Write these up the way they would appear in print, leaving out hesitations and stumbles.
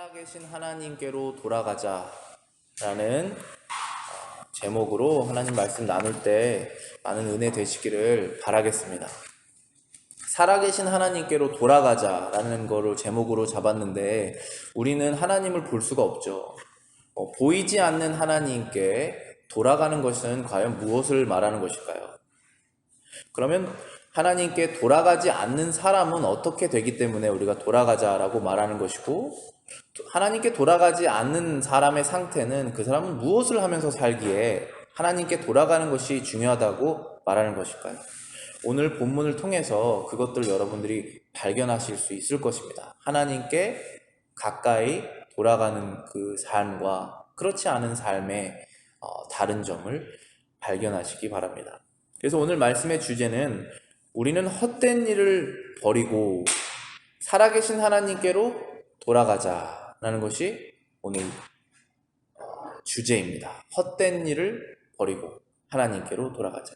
살아계신 하나님께로 돌아가자라는 제목으로 하나님 말씀 나눌 때 많은 은혜 되시기를 바라겠습니다. 살아계신 하나님께로 돌아가자라는 거를 제목으로 잡았는데 우리는 하나님을 볼 수가 없죠. 보이지 않는 하나님께 돌아가는 것은 과연 무엇을 말하는 것일까요? 그러면 하나님께 돌아가지 않는 사람은 어떻게 되기 때문에 우리가 돌아가자라고 말하는 것이고, 하나님께 돌아가지 않는 사람의 상태는 그 사람은 무엇을 하면서 살기에 하나님께 돌아가는 것이 중요하다고 말하는 것일까요? 오늘 본문을 통해서 그것들 여러분들이 발견하실 수 있을 것입니다. 하나님께 가까이 돌아가는 그 삶과 그렇지 않은 삶의 다른 점을 발견하시기 바랍니다. 그래서 오늘 말씀의 주제는 우리는 헛된 일을 버리고 살아계신 하나님께로 돌아가자라는 것이 오늘 주제입니다. 헛된 일을 버리고 하나님께로 돌아가자.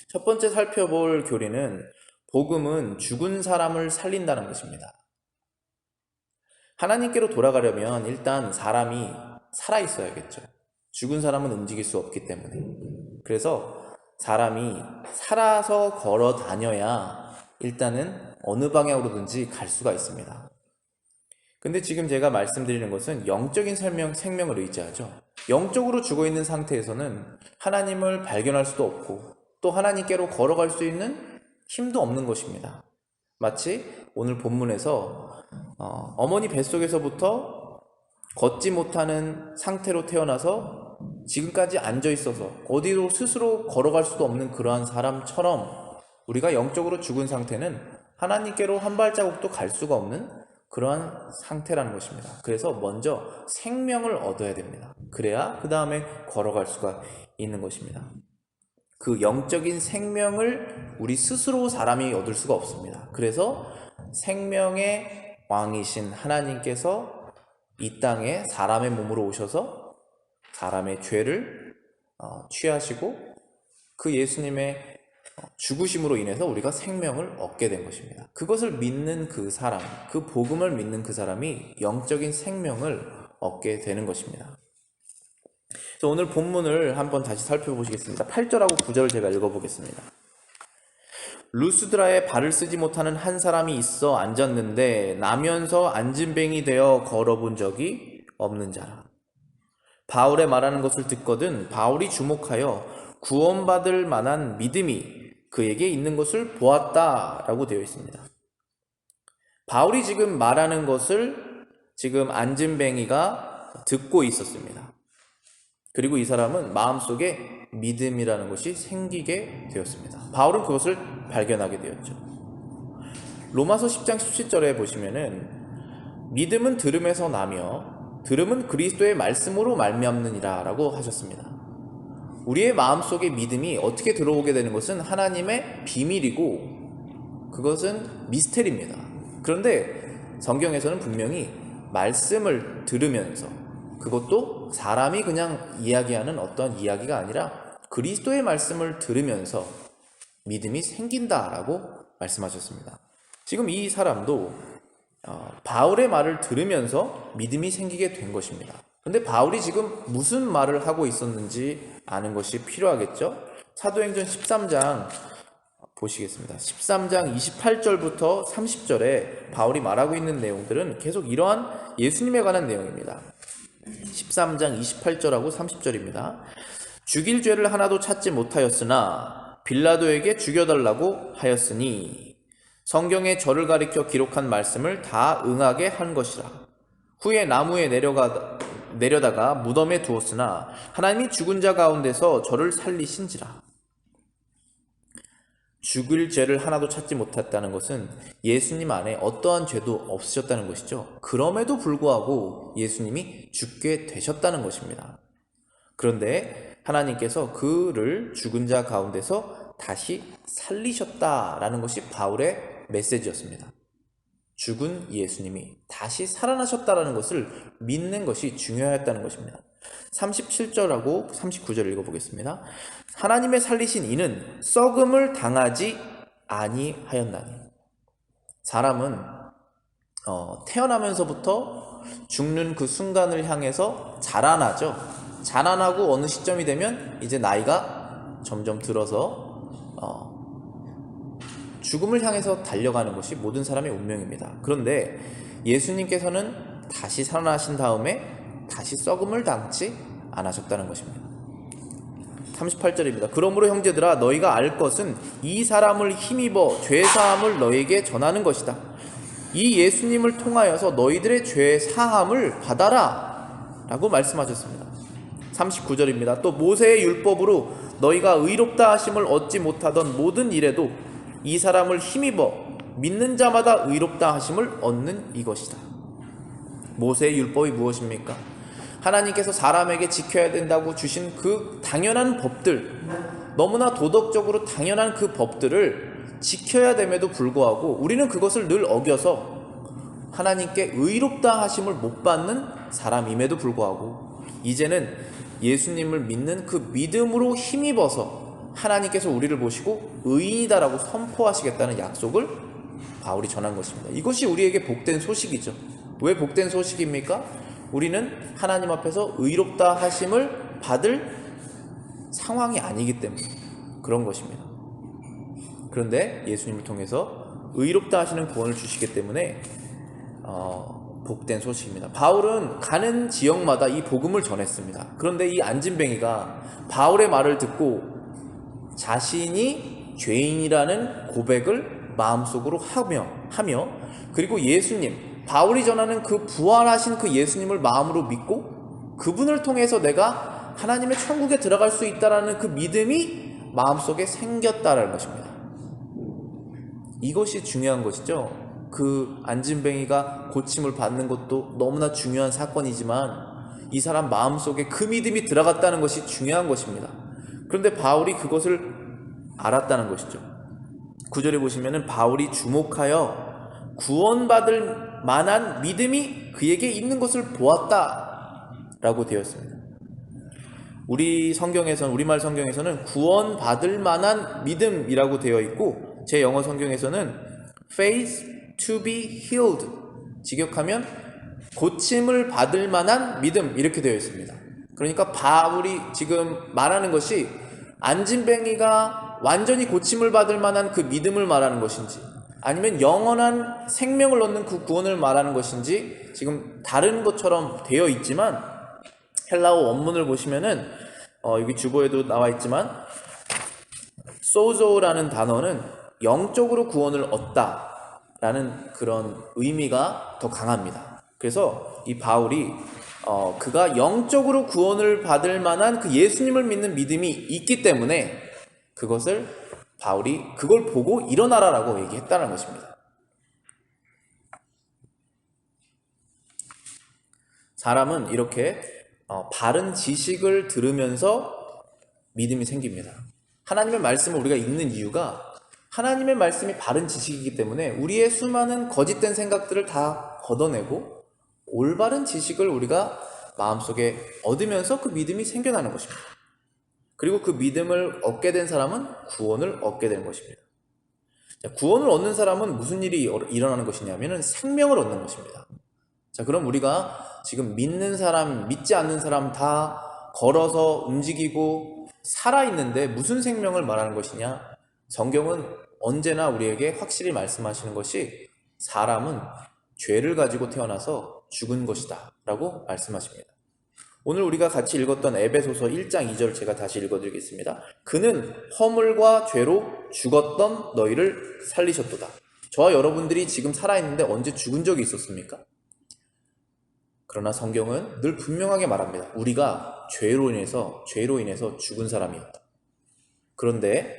첫 번째 살펴볼 교리는 복음은 죽은 사람을 살린다는 것입니다. 하나님께로 돌아가려면 일단 사람이 살아있어야겠죠. 죽은 사람은 움직일 수 없기 때문에. 그래서 사람이 살아서 걸어 다녀야 일단은 어느 방향으로든지 갈 수가 있습니다. 근데 지금 제가 말씀드리는 것은 영적인 생명을 의지하죠. 영적으로 죽어있는 상태에서는 하나님을 발견할 수도 없고 또 하나님께로 걸어갈 수 있는 힘도 없는 것입니다. 마치 오늘 본문에서 어머니 뱃속에서부터 걷지 못하는 상태로 태어나서 지금까지 앉아 있어서 어디로 스스로 걸어갈 수도 없는 그러한 사람처럼 우리가 영적으로 죽은 상태는 하나님께로 한 발자국도 갈 수가 없는 그러한 상태라는 것입니다. 그래서 먼저 생명을 얻어야 됩니다. 그래야 그 다음에 걸어갈 수가 있는 것입니다. 그 영적인 생명을 우리 스스로 사람이 얻을 수가 없습니다. 그래서 생명의 왕이신 하나님께서 이 땅에 사람의 몸으로 오셔서 사람의 죄를 취하시고 그 예수님의 죽으심으로 인해서 우리가 생명을 얻게 된 것입니다. 그것을 믿는 그 사람, 그 복음을 믿는 그 사람이 영적인 생명을 얻게 되는 것입니다. 그래서 오늘 본문을 한번 다시 살펴보시겠습니다. 8절하고 9절을 제가 읽어보겠습니다. 루스드라에 발을 쓰지 못하는 한 사람이 있어 앉았는데 나면서 앉은뱅이 되어 걸어본 적이 없는 자라. 바울의 말하는 것을 듣거든 바울이 주목하여 구원받을 만한 믿음이 그에게 있는 것을 보았다라고 되어 있습니다. 바울이 지금 말하는 것을 지금 앉은뱅이가 듣고 있었습니다. 그리고 이 사람은 마음속에 믿음이라는 것이 생기게 되었습니다. 바울은 그것을 발견하게 되었죠. 로마서 10장 17절에 보시면은 믿음은 들음에서 나며 들음은 그리스도의 말씀으로 말미암느니라 라고 하셨습니다. 우리의 마음속에 믿음이 어떻게 들어오게 되는 것은 하나님의 비밀이고 그것은 미스테리입니다. 그런데 성경에서는 분명히 말씀을 들으면서 그것도 사람이 그냥 이야기하는 어떤 이야기가 아니라 그리스도의 말씀을 들으면서 믿음이 생긴다라고 말씀하셨습니다. 지금 이 사람도 바울의 말을 들으면서 믿음이 생기게 된 것입니다. 근데 바울이 지금 무슨 말을 하고 있었는지 아는 것이 필요하겠죠? 사도행전 13장 보시겠습니다. 13장 28절부터 30절에 바울이 말하고 있는 내용들은 계속 이러한 예수님에 관한 내용입니다. 13장 28절하고 30절입니다. 죽일 죄를 하나도 찾지 못하였으나 빌라도에게 죽여달라고 하였으니 성경에 저를 가리켜 기록한 말씀을 다 응하게 한 것이라. 후에 나무에 내려다가 무덤에 두었으나 하나님이 죽은 자 가운데서 저를 살리신지라. 죽을 죄를 하나도 찾지 못했다는 것은 예수님 안에 어떠한 죄도 없으셨다는 것이죠. 그럼에도 불구하고 예수님이 죽게 되셨다는 것입니다. 그런데 하나님께서 그를 죽은 자 가운데서 다시 살리셨다라는 것이 바울의 메시지였습니다. 죽은 예수님이 다시 살아나셨다는 것을 믿는 것이 중요했다는 것입니다. 37절하고 39절 읽어보겠습니다. 하나님의 살리신 이는 썩음을 당하지 아니하였나니. 사람은 태어나면서부터 죽는 그 순간을 향해서 자라나죠. 자라나고 어느 시점이 되면 이제 나이가 점점 들어서 죽음을 향해서 달려가는 것이 모든 사람의 운명입니다. 그런데 예수님께서는 다시 살아나신 다음에 다시 썩음을 당치 않으셨다는 것입니다. 38절입니다. 그러므로 형제들아 너희가 알 것은 이 사람을 힘입어 죄사함을 너희에게 전하는 것이다. 이 예수님을 통하여서 너희들의 죄 사함을 받아라 라고 말씀하셨습니다. 39절입니다. 또 모세의 율법으로 너희가 의롭다 하심을 얻지 못하던 모든 일에도 이 사람을 힘입어 믿는 자마다 의롭다 하심을 얻는 이것이다. 모세의 율법이 무엇입니까? 하나님께서 사람에게 지켜야 된다고 주신 그 당연한 법들, 너무나 도덕적으로 당연한 그 법들을 지켜야 됨에도 불구하고 우리는 그것을 늘 어겨서 하나님께 의롭다 하심을 못 받는 사람임에도 불구하고 이제는 예수님을 믿는 그 믿음으로 힘입어서 하나님께서 우리를 보시고 의인이다라고 선포하시겠다는 약속을 바울이 전한 것입니다. 이것이 우리에게 복된 소식이죠. 왜 복된 소식입니까? 우리는 하나님 앞에서 의롭다 하심을 받을 상황이 아니기 때문에 그런 것입니다. 그런데 예수님을 통해서 의롭다 하시는 구원을 주시기 때문에 복된 소식입니다. 바울은 가는 지역마다 이 복음을 전했습니다. 그런데 이 안진뱅이가 바울의 말을 듣고 자신이 죄인이라는 고백을 마음속으로 하며 그리고 예수님, 바울이 전하는 그 부활하신 그 예수님을 마음으로 믿고 그분을 통해서 내가 하나님의 천국에 들어갈 수 있다라는 그 믿음이 마음속에 생겼다라는 것입니다. 이것이 중요한 것이죠. 그 안진뱅이가 고침을 받는 것도 너무나 중요한 사건이지만 이 사람 마음속에 그 믿음이 들어갔다는 것이 중요한 것입니다. 그런데 바울이 그것을 알았다는 것이죠. 9절에 보시면은 바울이 주목하여 구원받을 만한 믿음이 그에게 있는 것을 보았다라고 되어 있습니다. 우리말 성경에서는 구원받을 만한 믿음이라고 되어 있고 제 영어 성경에서는 faith to be healed, 직역하면 고침을 받을 만한 믿음 이렇게 되어 있습니다. 그러니까 바울이 지금 말하는 것이 안진뱅이가 완전히 고침을 받을 만한 그 믿음을 말하는 것인지 아니면 영원한 생명을 얻는 그 구원을 말하는 것인지 지금 다른 것처럼 되어 있지만 헬라어 원문을 보시면은 여기 주보에도 나와 있지만 소조라는 단어는 영적으로 구원을 얻다라는 그런 의미가 더 강합니다. 그래서 이 바울이 그가 영적으로 구원을 받을 만한 그 예수님을 믿는 믿음이 있기 때문에 바울이 그걸 보고 일어나라라고 얘기했다는 것입니다. 사람은 이렇게 바른 지식을 들으면서 믿음이 생깁니다. 하나님의 말씀을 우리가 읽는 이유가 하나님의 말씀이 바른 지식이기 때문에 우리의 수많은 거짓된 생각들을 다 걷어내고 올바른 지식을 우리가 마음속에 얻으면서 그 믿음이 생겨나는 것입니다. 그리고 그 믿음을 얻게 된 사람은 구원을 얻게 되는 것입니다. 자, 구원을 얻는 사람은 무슨 일이 일어나는 것이냐면 생명을 얻는 것입니다. 자, 그럼 우리가 지금 믿는 사람, 믿지 않는 사람 다 걸어서 움직이고 살아있는데 무슨 생명을 말하는 것이냐? 성경은 언제나 우리에게 확실히 말씀하시는 것이 사람은 죄를 가지고 태어나서 죽은 것이다 라고 말씀하십니다. 오늘 우리가 같이 읽었던 에베소서 1장 2절 제가 다시 읽어드리겠습니다. 그는 허물과 죄로 죽었던 너희를 살리셨도다. 저와 여러분들이 지금 살아있는데 언제 죽은 적이 있었습니까? 그러나 성경은 늘 분명하게 말합니다. 우리가 죄로 인해서 죽은 사람이었다. 그런데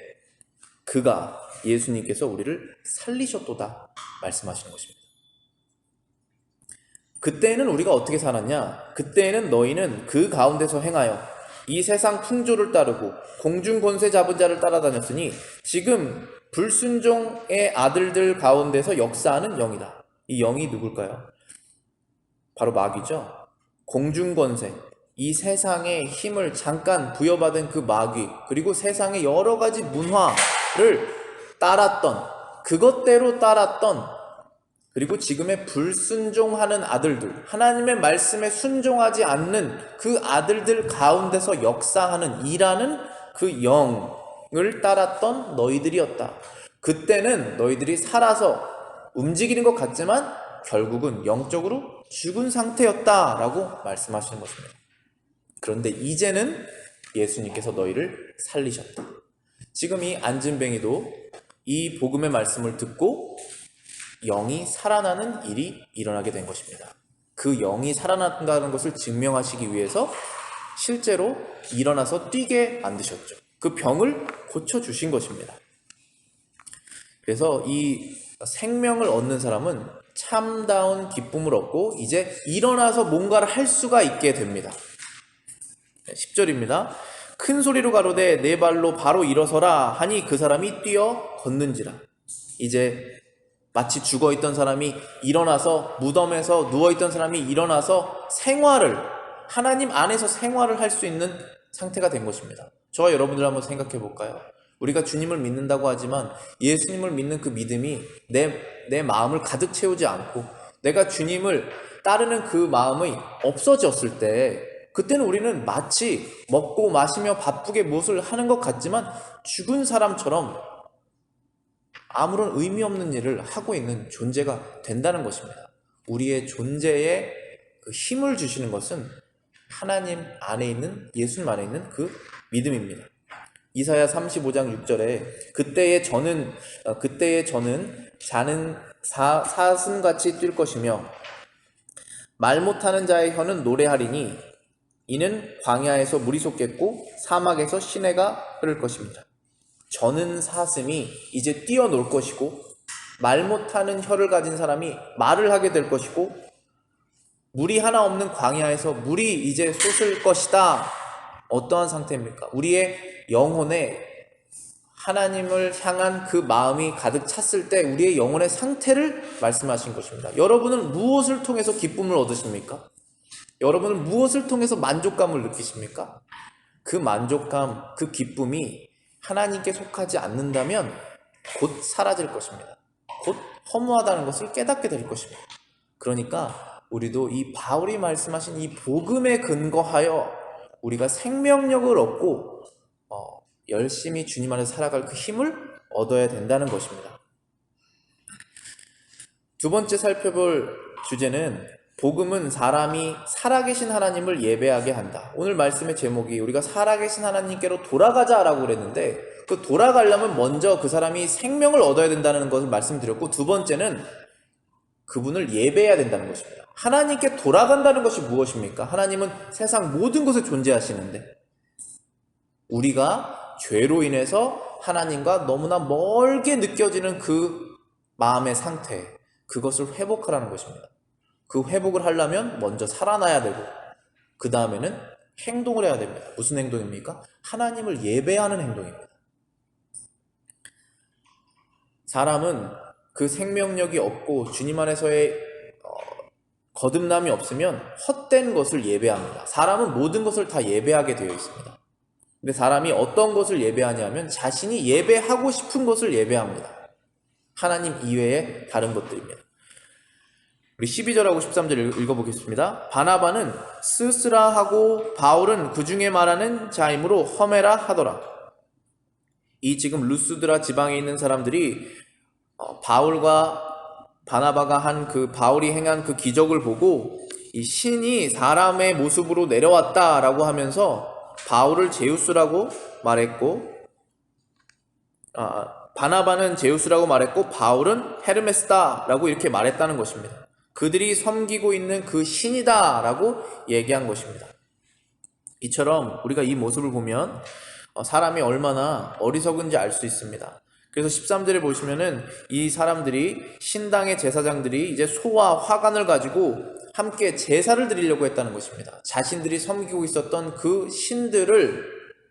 그가 예수님께서 우리를 살리셨도다 말씀하시는 것입니다. 그때에는 우리가 어떻게 살았냐? 그때에는 너희는 그 가운데서 행하여 이 세상 풍조를 따르고 공중 권세 잡은 자를 따라다녔으니 지금 불순종의 아들들 가운데서 역사하는 영이다. 이 영이 누굴까요? 바로 마귀죠. 공중 권세, 이 세상의 힘을 잠깐 부여받은 그 마귀, 그리고 세상의 여러 가지 문화를 그것대로 따랐던 그리고 지금의 불순종하는 아들들, 하나님의 말씀에 순종하지 않는 그 아들들 가운데서 역사하는 일하는 그 영을 따랐던 너희들이었다. 그때는 너희들이 살아서 움직이는 것 같지만 결국은 영적으로 죽은 상태였다라고 말씀하시는 것입니다. 그런데 이제는 예수님께서 너희를 살리셨다. 지금 이 안진뱅이도 이 복음의 말씀을 듣고 영이 살아나는 일이 일어나게 된 것입니다. 그 영이 살아난다는 것을 증명하시기 위해서 실제로 일어나서 뛰게 만드셨죠. 그 병을 고쳐주신 것입니다. 그래서 이 생명을 얻는 사람은 참다운 기쁨을 얻고 이제 일어나서 뭔가를 할 수가 있게 됩니다. 10절입니다. 큰 소리로 가로되 내 발로 바로 일어서라 하니 그 사람이 뛰어 걷는지라. 이제 마치 죽어있던 사람이 일어나서, 무덤에서 누워있던 사람이 일어나서 생활을, 하나님 안에서 생활을 할 수 있는 상태가 된 것입니다. 저와 여러분들 한번 생각해 볼까요? 우리가 주님을 믿는다고 하지만 예수님을 믿는 그 믿음이 내 마음을 가득 채우지 않고 내가 주님을 따르는 그 마음이 없어졌을 때, 그때는 우리는 마치 먹고 마시며 바쁘게 무엇을 하는 것 같지만 죽은 사람처럼 아무런 의미 없는 일을 하고 있는 존재가 된다는 것입니다. 우리의 존재에 그 힘을 주시는 것은 하나님 안에 있는, 예수님 안에 있는 그 믿음입니다. 이사야 35장 6절에 그때에 저는 자는 사슴같이 뛸 것이며 말 못하는 자의 혀는 노래하리니 이는 광야에서 물이 솟겠고 사막에서 시내가 흐를 것입니다. 저는 사슴이 이제 뛰어놀 것이고 말 못하는 혀를 가진 사람이 말을 하게 될 것이고 물이 하나 없는 광야에서 물이 이제 솟을 것이다. 어떠한 상태입니까? 우리의 영혼에 하나님을 향한 그 마음이 가득 찼을 때 우리의 영혼의 상태를 말씀하신 것입니다. 여러분은 무엇을 통해서 기쁨을 얻으십니까? 여러분은 무엇을 통해서 만족감을 느끼십니까? 그 만족감, 그 기쁨이 하나님께 속하지 않는다면 곧 사라질 것입니다. 곧 허무하다는 것을 깨닫게 될 것입니다. 그러니까 우리도 이 바울이 말씀하신 이 복음에 근거하여 우리가 생명력을 얻고 열심히 주님 안에서 살아갈 그 힘을 얻어야 된다는 것입니다. 두 번째 살펴볼 주제는 복음은 사람이 살아계신 하나님을 예배하게 한다. 오늘 말씀의 제목이 우리가 살아계신 하나님께로 돌아가자라고 그랬는데 그 돌아가려면 먼저 그 사람이 생명을 얻어야 된다는 것을 말씀드렸고, 두 번째는 그분을 예배해야 된다는 것입니다. 하나님께 돌아간다는 것이 무엇입니까? 하나님은 세상 모든 곳에 존재하시는데 우리가 죄로 인해서 하나님과 너무나 멀게 느껴지는 그 마음의 상태, 그것을 회복하라는 것입니다. 그 회복을 하려면 먼저 살아나야 되고 그 다음에는 행동을 해야 됩니다. 무슨 행동입니까? 하나님을 예배하는 행동입니다. 사람은 그 생명력이 없고 주님 안에서의 거듭남이 없으면 헛된 것을 예배합니다. 사람은 모든 것을 다 예배하게 되어 있습니다. 근데 사람이 어떤 것을 예배하냐면 자신이 예배하고 싶은 것을 예배합니다. 하나님 이외의 다른 것들입니다. 우리 12절하고 13절 읽어보겠습니다. 바나바는 스스라 하고 바울은 그 중에 말하는 자이므로 험해라 하더라. 이 지금 루스드라 지방에 있는 사람들이 바울과 바나바가 한 그 바울이 행한 그 기적을 보고 이 신이 사람의 모습으로 내려왔다라고 하면서 바울을 제우스라고 말했고, 바나바는 제우스라고 말했고 바울은 헤르메스다라고 이렇게 말했다는 것입니다. 그들이 섬기고 있는 그 신이다 라고 얘기한 것입니다. 이처럼 우리가 이 모습을 보면 사람이 얼마나 어리석은지 알 수 있습니다. 그래서 13절에 보시면은 이 사람들이, 신당의 제사장들이 이제 소와 화관을 가지고 함께 제사를 드리려고 했다는 것입니다. 자신들이 섬기고 있었던 그 신들을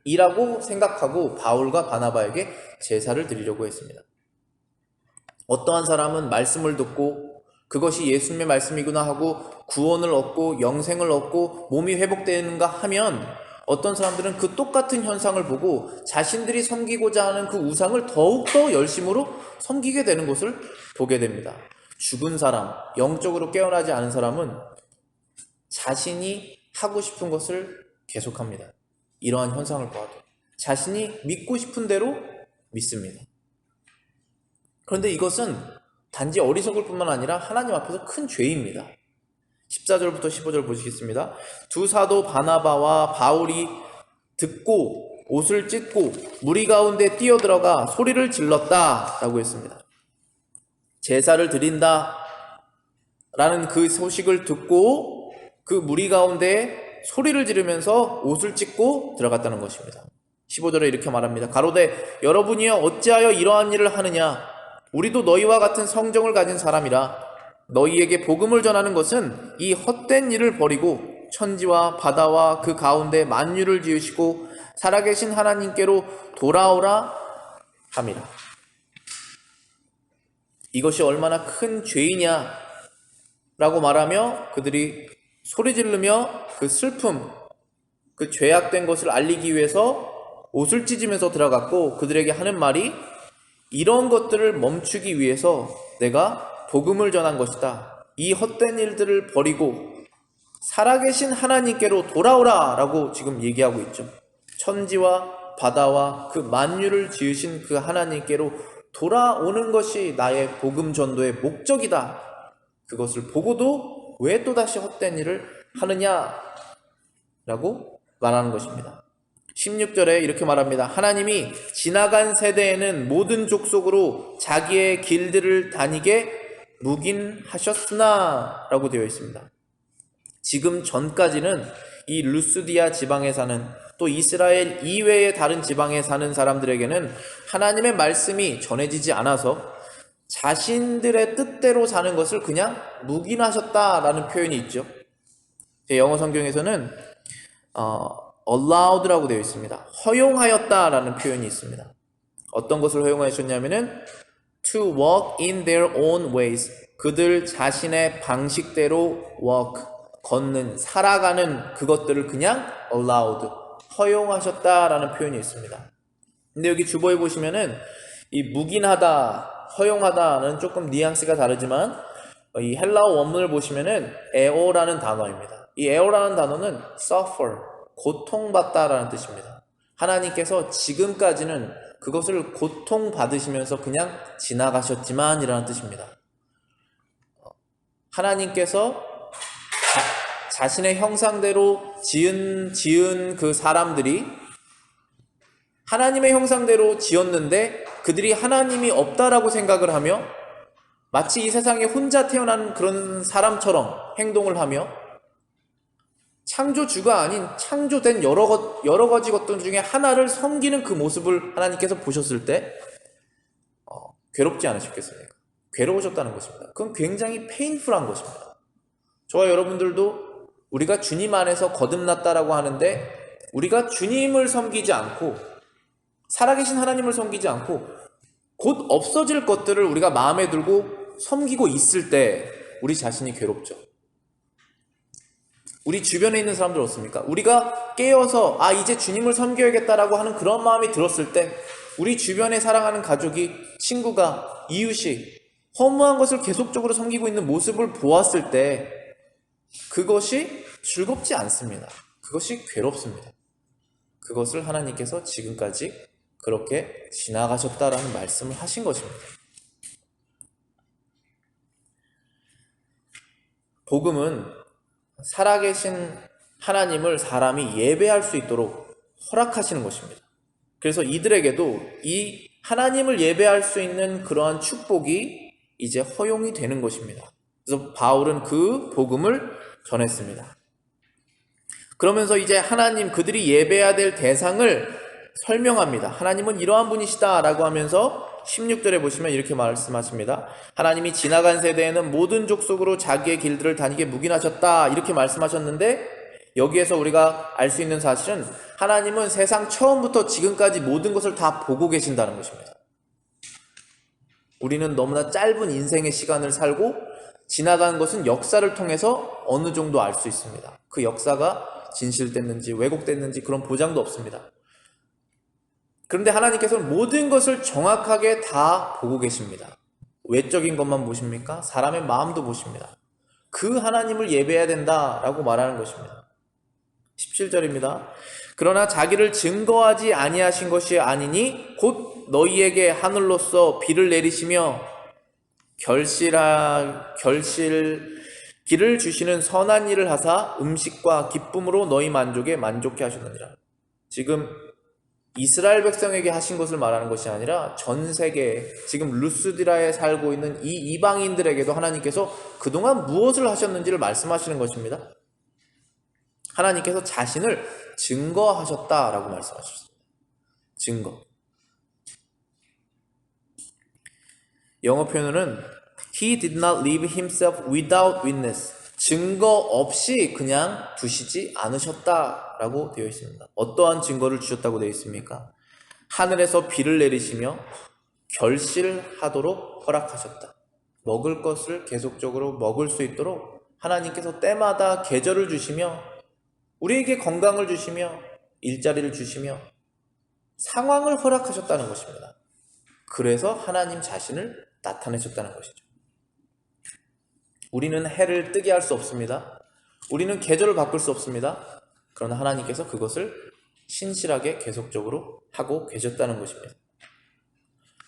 이라고 생각하고 바울과 바나바에게 제사를 드리려고 했습니다. 어떠한 사람은 말씀을 듣고 그것이 예수님의 말씀이구나 하고 구원을 얻고 영생을 얻고 몸이 회복되는가 하면 어떤 사람들은 그 똑같은 현상을 보고 자신들이 섬기고자 하는 그 우상을 더욱더 열심으로 섬기게 되는 것을 보게 됩니다. 죽은 사람, 영적으로 깨어나지 않은 사람은 자신이 하고 싶은 것을 계속합니다. 이러한 현상을 보아도 자신이 믿고 싶은 대로 믿습니다. 그런데 이것은 단지 어리석을 뿐만 아니라 하나님 앞에서 큰 죄입니다. 14절부터 15절 보시겠습니다. 두 사도 바나바와 바울이 듣고 옷을 찢고 무리 가운데 뛰어들어가 소리를 질렀다 라고 했습니다. 제사를 드린다 라는 그 소식을 듣고 그 무리 가운데 소리를 지르면서 옷을 찢고 들어갔다는 것입니다. 15절에 이렇게 말합니다. 가로되 여러분이여 어찌하여 이러한 일을 하느냐? 우리도 너희와 같은 성정을 가진 사람이라. 너희에게 복음을 전하는 것은 이 헛된 일을 버리고 천지와 바다와 그 가운데 만유를 지으시고 살아계신 하나님께로 돌아오라 함이라. 이것이 얼마나 큰 죄이냐 라고 말하며 그들이 소리 지르며 그 슬픔, 그 죄악된 것을 알리기 위해서 옷을 찢으면서 들어갔고, 그들에게 하는 말이 이런 것들을 멈추기 위해서 내가 복음을 전한 것이다. 이 헛된 일들을 버리고 살아계신 하나님께로 돌아오라 라고 지금 얘기하고 있죠. 천지와 바다와 그 만유를 지으신 그 하나님께로 돌아오는 것이 나의 복음 전도의 목적이다. 그것을 보고도 왜 또다시 헛된 일을 하느냐 라고 말하는 것입니다. 16절에 이렇게 말합니다. 하나님이 지나간 세대에는 모든 족속으로 자기의 길들을 다니게 묵인하셨으나 라고 되어 있습니다. 지금 전까지는 이 루스디아 지방에 사는, 또 이스라엘 이외의 다른 지방에 사는 사람들에게는 하나님의 말씀이 전해지지 않아서 자신들의 뜻대로 사는 것을 그냥 묵인하셨다라는 표현이 있죠. 제 영어 성경에서는 allowed라고 되어 있습니다. 허용하였다라는 표현이 있습니다. 어떤 것을 허용하셨냐면은 to walk in their own ways, 그들 자신의 방식대로 walk, 걷는, 살아가는 그것들을 그냥 allowed, 허용하셨다라는 표현이 있습니다. 근데 여기 주보에 보시면은 이 묵인하다, 허용하다는 조금 뉘앙스가 다르지만 이 헬라어 원문을 보시면은 에오라는 단어입니다. 이 에오라는 단어는 suffer, 고통받다라는 뜻입니다. 하나님께서 지금까지는 그것을 고통받으시면서 그냥 지나가셨지만 이라는 뜻입니다. 하나님께서 자신의 형상대로 지은 그 사람들이 하나님의 형상대로 지었는데 그들이 하나님이 없다라고 생각을 하며 마치 이 세상에 혼자 태어난 그런 사람처럼 행동을 하며 창조주가 아닌 창조된 여러 가지 것들 중에 하나를 섬기는 그 모습을 하나님께서 보셨을 때 괴롭지 않으셨겠습니까? 괴로우셨다는 것입니다. 그건 굉장히 페인풀한 것입니다. 저와 여러분들도 우리가 주님 안에서 거듭났다라고 하는데 우리가 주님을 섬기지 않고 살아계신 하나님을 섬기지 않고 곧 없어질 것들을 우리가 마음에 들고 섬기고 있을 때 우리 자신이 괴롭죠. 우리 주변에 있는 사람들 어떻습니까? 우리가 깨어서 이제 주님을 섬겨야겠다라고 하는 그런 마음이 들었을 때 우리 주변에 사랑하는 가족이, 친구가, 이웃이 허무한 것을 계속적으로 섬기고 있는 모습을 보았을 때 그것이 즐겁지 않습니다. 그것이 괴롭습니다. 그것을 하나님께서 지금까지 그렇게 지나가셨다라는 말씀을 하신 것입니다. 복음은 살아계신 하나님을 사람이 예배할 수 있도록 허락하시는 것입니다. 그래서 이들에게도 이 하나님을 예배할 수 있는 그러한 축복이 이제 허용이 되는 것입니다. 그래서 바울은 그 복음을 전했습니다. 그러면서 이제 하나님, 그들이 예배해야 될 대상을 설명합니다. 하나님은 이러한 분이시다 라고 하면서 16절에 보시면 이렇게 말씀하십니다. 하나님이 지나간 세대에는 모든 족속으로 자기의 길들을 다니게 묵인하셨다 이렇게 말씀하셨는데, 여기에서 우리가 알 수 있는 사실은 하나님은 세상 처음부터 지금까지 모든 것을 다 보고 계신다는 것입니다. 우리는 너무나 짧은 인생의 시간을 살고 지나간 것은 역사를 통해서 어느 정도 알 수 있습니다. 그 역사가 진실됐는지 왜곡됐는지 그런 보장도 없습니다. 그런데 하나님께서는 모든 것을 정확하게 다 보고 계십니다. 외적인 것만 보십니까? 사람의 마음도 보십니다. 그 하나님을 예배해야 된다라고 말하는 것입니다. 17절입니다. 그러나 자기를 증거하지 아니하신 것이 아니니 곧 너희에게 하늘로서 비를 내리시며 길을 주시는 선한 일을 하사 음식과 기쁨으로 너희 만족에 만족해 하셨느니라. 지금 이스라엘 백성에게 하신 것을 말하는 것이 아니라 전 세계 지금 루스드라에 살고 있는 이 이방인들에게도 하나님께서 그동안 무엇을 하셨는지를 말씀하시는 것입니다. 하나님께서 자신을 증거하셨다라고 말씀하셨습니다. 증거. 영어 표현으로는 He did not leave himself without witness. 증거 없이 그냥 두시지 않으셨다라고 되어 있습니다. 어떠한 증거를 주셨다고 되어 있습니까? 하늘에서 비를 내리시며 결실하도록 허락하셨다. 먹을 것을 계속적으로 먹을 수 있도록 하나님께서 때마다 계절을 주시며 우리에게 건강을 주시며 일자리를 주시며 상황을 허락하셨다는 것입니다. 그래서 하나님 자신을 나타내셨다는 것이죠. 우리는 해를 뜨게 할 수 없습니다. 우리는 계절을 바꿀 수 없습니다. 그러나 하나님께서 그것을 신실하게 계속적으로 하고 계셨다는 것입니다.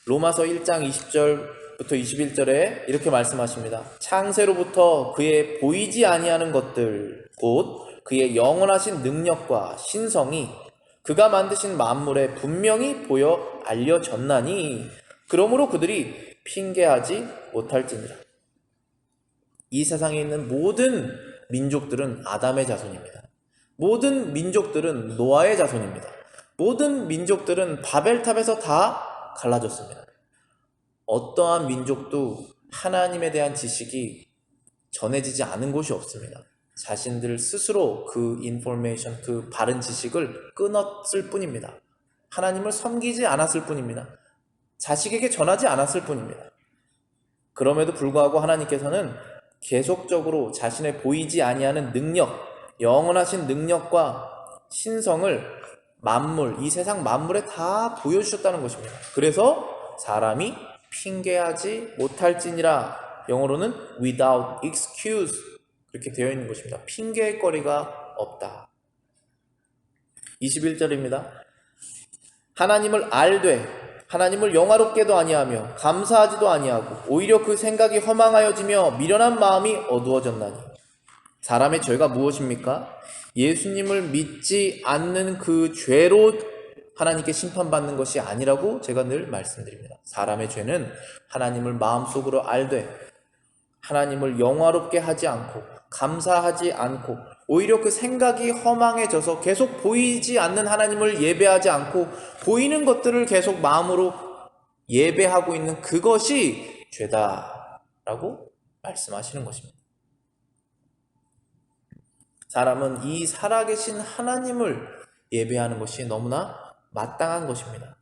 로마서 1장 20절부터 21절에 이렇게 말씀하십니다. 창세로부터 그의 보이지 아니하는 것들 곧 그의 영원하신 능력과 신성이 그가 만드신 만물에 분명히 보여 알려졌나니 그러므로 그들이 핑계하지 못할지니라. 이 세상에 있는 모든 민족들은 아담의 자손입니다. 모든 민족들은 노아의 자손입니다. 모든 민족들은 바벨탑에서 다 갈라졌습니다. 어떠한 민족도 하나님에 대한 지식이 전해지지 않은 곳이 없습니다. 자신들 스스로 그 인포메이션, 그 바른 지식을 끊었을 뿐입니다. 하나님을 섬기지 않았을 뿐입니다. 자식에게 전하지 않았을 뿐입니다. 그럼에도 불구하고 하나님께서는 계속적으로 자신의 보이지 아니하는 능력, 영원하신 능력과 신성을 만물, 이 세상 만물에 다 보여주셨다는 것입니다. 그래서 사람이 핑계하지 못할지니라. 영어로는 without excuse 그렇게 되어 있는 것입니다. 핑계의 거리가 없다. 21절입니다. 하나님을 알되 하나님을 영화롭게도 아니하며 감사하지도 아니하고 오히려 그 생각이 허망하여지며 미련한 마음이 어두워졌나니. 사람의 죄가 무엇입니까? 예수님을 믿지 않는 그 죄로 하나님께 심판받는 것이 아니라고 제가 늘 말씀드립니다. 사람의 죄는 하나님을 마음속으로 알되 하나님을 영화롭게 하지 않고 감사하지 않고 오히려 그 생각이 허망해져서 계속 보이지 않는 하나님을 예배하지 않고 보이는 것들을 계속 마음으로 예배하고 있는 그것이 죄다라고 말씀하시는 것입니다. 사람은 이 살아계신 하나님을 예배하는 것이 너무나 마땅한 것입니다.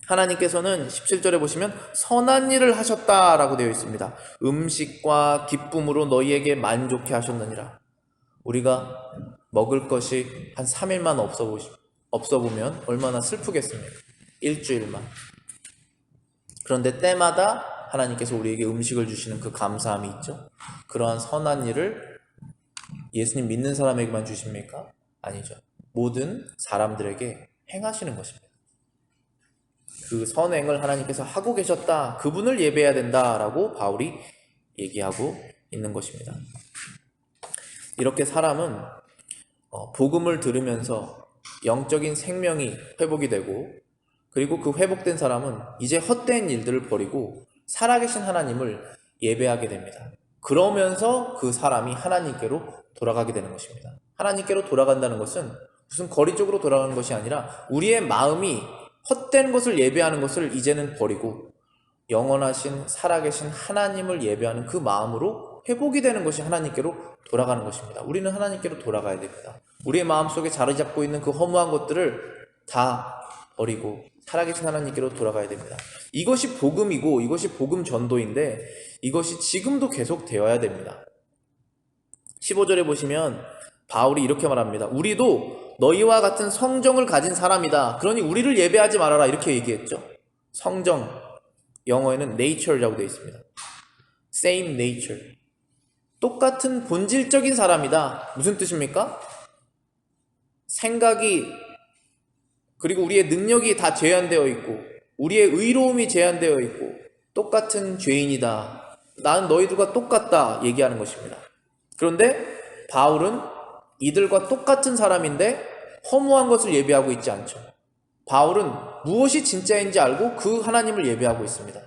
하나님께서는 17절에 보시면 선한 일을 하셨다라고 되어 있습니다. 음식과 기쁨으로 너희에게 만족해 하셨느니라. 우리가 먹을 것이 한 3일만 없어 보면 얼마나 슬프겠습니까? 일주일만. 그런데 때마다 하나님께서 우리에게 음식을 주시는 그 감사함이 있죠. 그러한 선한 일을 예수님 믿는 사람에게만 주십니까? 아니죠. 모든 사람들에게 행하시는 것입니다. 그 선행을 하나님께서 하고 계셨다. 그분을 예배해야 된다라고 바울이 얘기하고 있는 것입니다. 이렇게 사람은 복음을 들으면서 영적인 생명이 회복이 되고 그리고 그 회복된 사람은 이제 헛된 일들을 버리고 살아계신 하나님을 예배하게 됩니다. 그러면서 그 사람이 하나님께로 돌아가게 되는 것입니다. 하나님께로 돌아간다는 것은 무슨 거리 쪽으로 돌아가는 것이 아니라 우리의 마음이 헛된 것을 예배하는 것을 이제는 버리고 영원하신 살아계신 하나님을 예배하는 그 마음으로 회복이 되는 것이 하나님께로 돌아가는 것입니다. 우리는 하나님께로 돌아가야 됩니다. 우리의 마음속에 자리 잡고 있는 그 허무한 것들을 다 버리고 살아계신 하나님께로 돌아가야 됩니다. 이것이 복음이고 이것이 복음 전도인데 이것이 지금도 계속 되어야 됩니다. 15절에 보시면 바울이 이렇게 말합니다. 우리도 너희와 같은 성정을 가진 사람이다. 그러니 우리를 예배하지 말아라. 이렇게 얘기했죠. 성정. 영어에는 nature라고 되어 있습니다. same nature. 똑같은 본질적인 사람이다. 무슨 뜻입니까? 생각이 그리고 우리의 능력이 다 제한되어 있고 우리의 의로움이 제한되어 있고 똑같은 죄인이다. 나는 너희들과 똑같다 얘기하는 것입니다. 그런데 바울은 이들과 똑같은 사람인데 허무한 것을 예배하고 있지 않죠. 바울은 무엇이 진짜인지 알고 그 하나님을 예배하고 있습니다.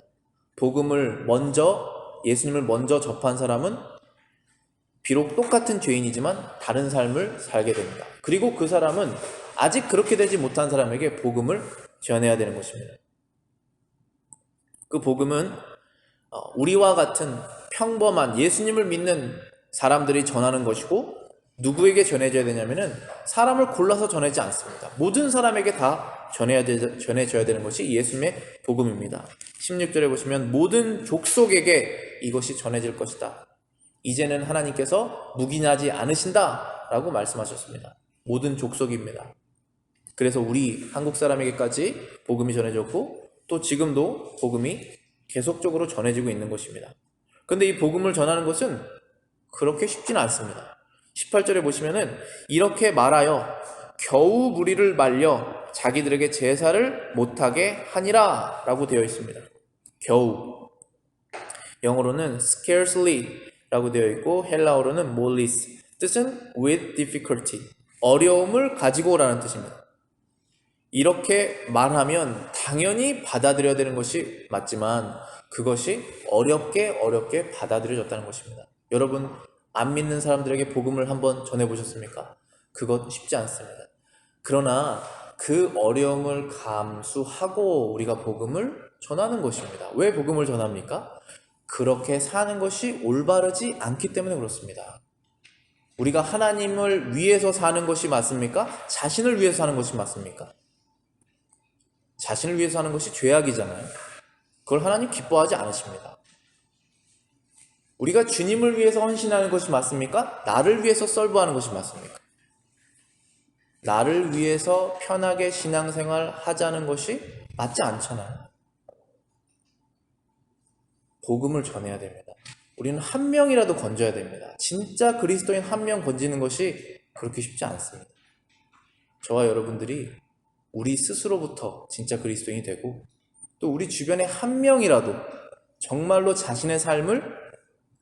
예수님을 먼저 접한 사람은 비록 똑같은 죄인이지만 다른 삶을 살게 됩니다. 그리고 그 사람은 아직 그렇게 되지 못한 사람에게 복음을 전해야 되는 것입니다. 그 복음은 우리와 같은 평범한 예수님을 믿는 사람들이 전하는 것이고 누구에게 전해져야 되냐면은 사람을 골라서 전하지 않습니다. 모든 사람에게 다 전해져야 되는 것이 예수님의 복음입니다. 16절에 보시면 모든 족속에게 이것이 전해질 것이다. 이제는 하나님께서 묵인하지 않으신다 라고 말씀하셨습니다. 모든 족속입니다. 그래서 우리 한국 사람에게까지 복음이 전해졌고 또 지금도 복음이 계속적으로 전해지고 있는 것입니다. 그런데 이 복음을 전하는 것은 그렇게 쉽지는 않습니다. 18절에 보시면은 이렇게 말하여 겨우 무리를 말려 자기들에게 제사를 못하게 하니라 라고 되어 있습니다. 겨우. 영어로는 scarcely 라고 되어 있고 헬라어로는 mollis. 뜻은 with difficulty. 어려움을 가지고 라는 뜻입니다. 이렇게 말하면 당연히 받아들여야 되는 것이 맞지만 그것이 어렵게 받아들여졌다는 것입니다. 여러분 안 믿는 사람들에게 복음을 한번 전해보셨습니까? 그것 쉽지 않습니다. 그러나 그 어려움을 감수하고 우리가 복음을 전하는 것입니다. 왜 복음을 전합니까? 그렇게 사는 것이 올바르지 않기 때문에 그렇습니다. 우리가 하나님을 위해서 사는 것이 맞습니까? 자신을 위해서 사는 것이 맞습니까? 자신을 위해서 하는 것이 죄악이잖아요. 그걸 하나님 기뻐하지 않으십니다. 우리가 주님을 위해서 헌신하는 것이 맞습니까? 나를 위해서 설부하는 것이 맞습니까? 나를 위해서 편하게 신앙생활 하자는 것이 맞지 않잖아요. 복음을 전해야 됩니다. 우리는 한 명이라도 건져야 됩니다. 진짜 그리스도인 한 명 건지는 것이 그렇게 쉽지 않습니다. 저와 여러분들이 우리 스스로부터 진짜 그리스도인이 되고 또 우리 주변에 한 명이라도 정말로 자신의 삶을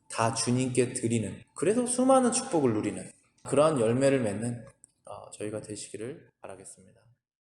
다 주님께 드리는, 그래서 수많은 축복을 누리는 그러한 열매를 맺는 저희가 되시기를 바라겠습니다.